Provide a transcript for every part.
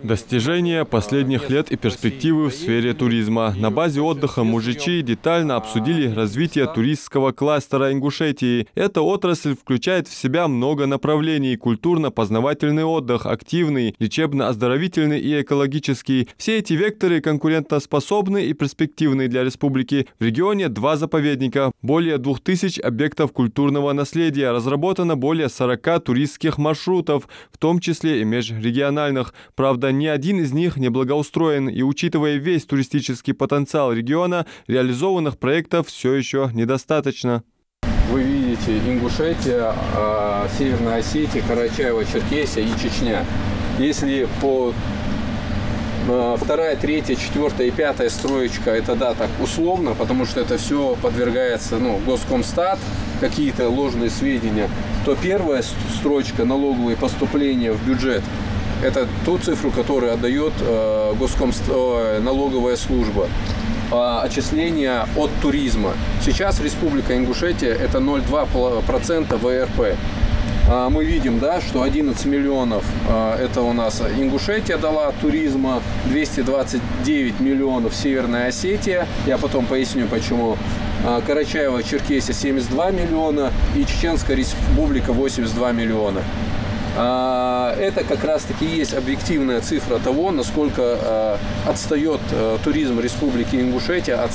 Достижения последних лет и перспективы в сфере туризма. На базе отдыха Мужичи детально обсудили развитие туристского кластера Ингушетии. Эта отрасль включает в себя много направлений: культурно-познавательный отдых, активный, лечебно-оздоровительный и экологический. Все эти векторы конкурентоспособны и перспективны для республики. В регионе 2 заповедника, более 2000 объектов культурного наследия, разработано более 40 туристских маршрутов, в том числе и межрегиональных. Правда, ни один из них не благоустроен, и, учитывая весь туристический потенциал региона, реализованных проектов все еще недостаточно. Вы видите Ингушетия, Северная Осетия, Карачаево-Черкесия и Чечня. Если по 2-я, 3-я, 4-я и 5-я строечка, это да, так условно, потому что это все подвергается Госкомстат, какие-то ложные сведения, то 1-я строчка, налоговые поступления в бюджет, это ту цифру, которую отдает налоговая служба. Отчисления от туризма. Сейчас Республика Ингушетия это 0,2% ВРП. Мы видим, да, что 11 миллионов это у нас Ингушетия дала от туризма, 229 миллионов Северная Осетия, я потом поясню почему, Карачаево-Черкесия 72 миллиона и Чеченская Республика 82 миллиона. Это как раз-таки есть объективная цифра того, насколько отстает туризм Республики Ингушетия от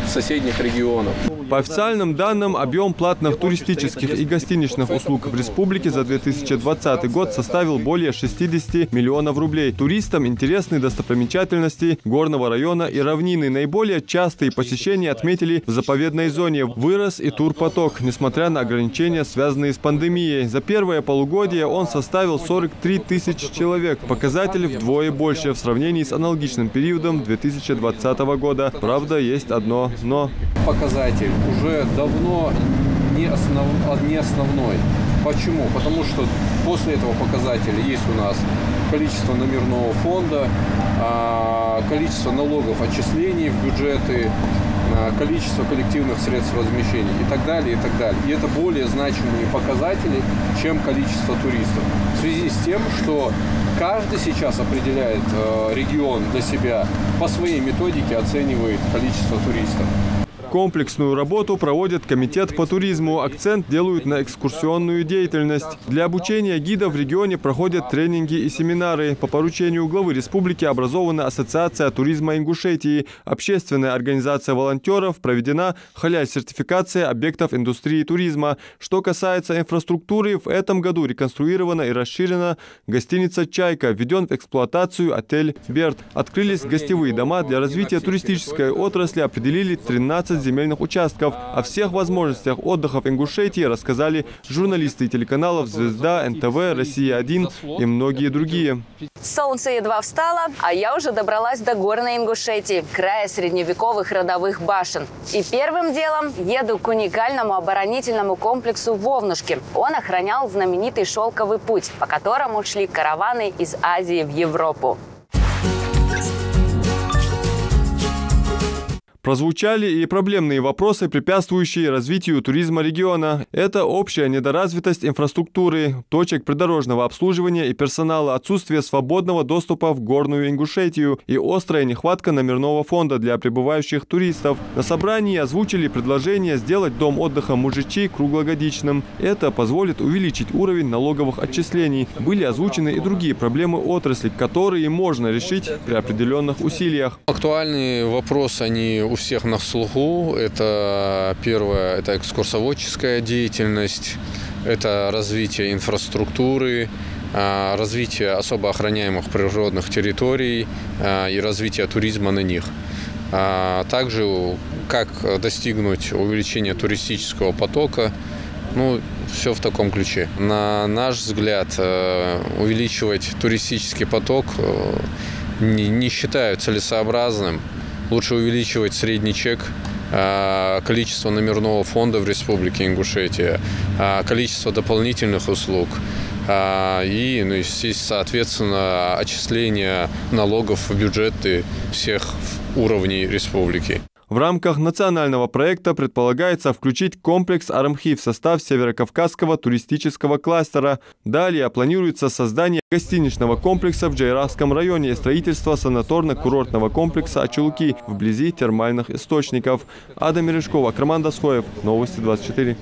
соседних регионов. По официальным данным, объем платных туристических и гостиничных услуг в республике за 2020 год составил более 60 миллионов рублей. Туристам интересны достопримечательности горного района и равнины. Наиболее частые посещения отметили в заповедной зоне. Вырос и турпоток, несмотря на ограничения, связанные с пандемией. За первое полугодие он составил 43 тысячи человек. Показатель вдвое больше в сравнении с аналогичным периодом 2020 года. Правда, есть одно «но». Показатель уже давно не основной. Почему? Потому что после этого показателя есть у нас количество номерного фонда, количество налогов, отчислений в бюджеты, количество коллективных средств размещения и так далее, и так далее. И это более значимые показатели, чем количество туристов. В связи с тем, что каждый сейчас определяет регион для себя по своей методике, оценивает количество туристов. Комплексную работу проводит комитет по туризму. Акцент делают на экскурсионную деятельность. Для обучения гидов в регионе проходят тренинги и семинары. По поручению главы республики образована Ассоциация туризма Ингушетии. Общественная организация волонтеров, проведена халял-сертификация объектов индустрии туризма. Что касается инфраструктуры, в этом году реконструирована и расширена гостиница «Чайка», введен в эксплуатацию отель «Берт». Открылись гостевые дома. Для развития туристической отрасли определили 13 земельных участков. О всех возможностях отдыха в Ингушетии рассказали журналисты телеканалов «Звезда», НТВ, «Россия-1» и многие другие. Солнце едва встало, а я уже добралась до горной Ингушетии, края средневековых родовых башен. И первым делом еду к уникальному оборонительному комплексу Вовнушки. Он охранял знаменитый шелковый путь, по которому шли караваны из Азии в Европу. Прозвучали и проблемные вопросы, препятствующие развитию туризма региона. Это общая недоразвитость инфраструктуры, точек придорожного обслуживания и персонала, отсутствие свободного доступа в горную Ингушетию и острая нехватка номерного фонда для прибывающих туристов. На собрании озвучили предложение сделать дом отдыха Мужичи круглогодичным. Это позволит увеличить уровень налоговых отчислений. Были озвучены и другие проблемы отрасли, которые можно решить при определенных усилиях. Актуальные вопросы, они у всех на слуху. Это первое, это экскурсоводческая деятельность, это развитие инфраструктуры, развитие особо охраняемых природных территорий и развитие туризма на них. Также как достигнуть увеличения туристического потока, все в таком ключе. На наш взгляд, увеличивать туристический поток не считаю целесообразным. Лучше увеличивать средний чек, количество номерного фонда в Республике Ингушетия, количество дополнительных услуг и, соответственно, отчисление налогов в бюджеты всех уровней республики. В рамках национального проекта предполагается включить комплекс Арымхи в состав Северокавказского туристического кластера. Далее планируется создание гостиничного комплекса в Джейрахском районе и строительство санаторно-курортного комплекса Ачулки вблизи термальных источников. Ада Мережкова, Акраман Дасхоев. Новости 24.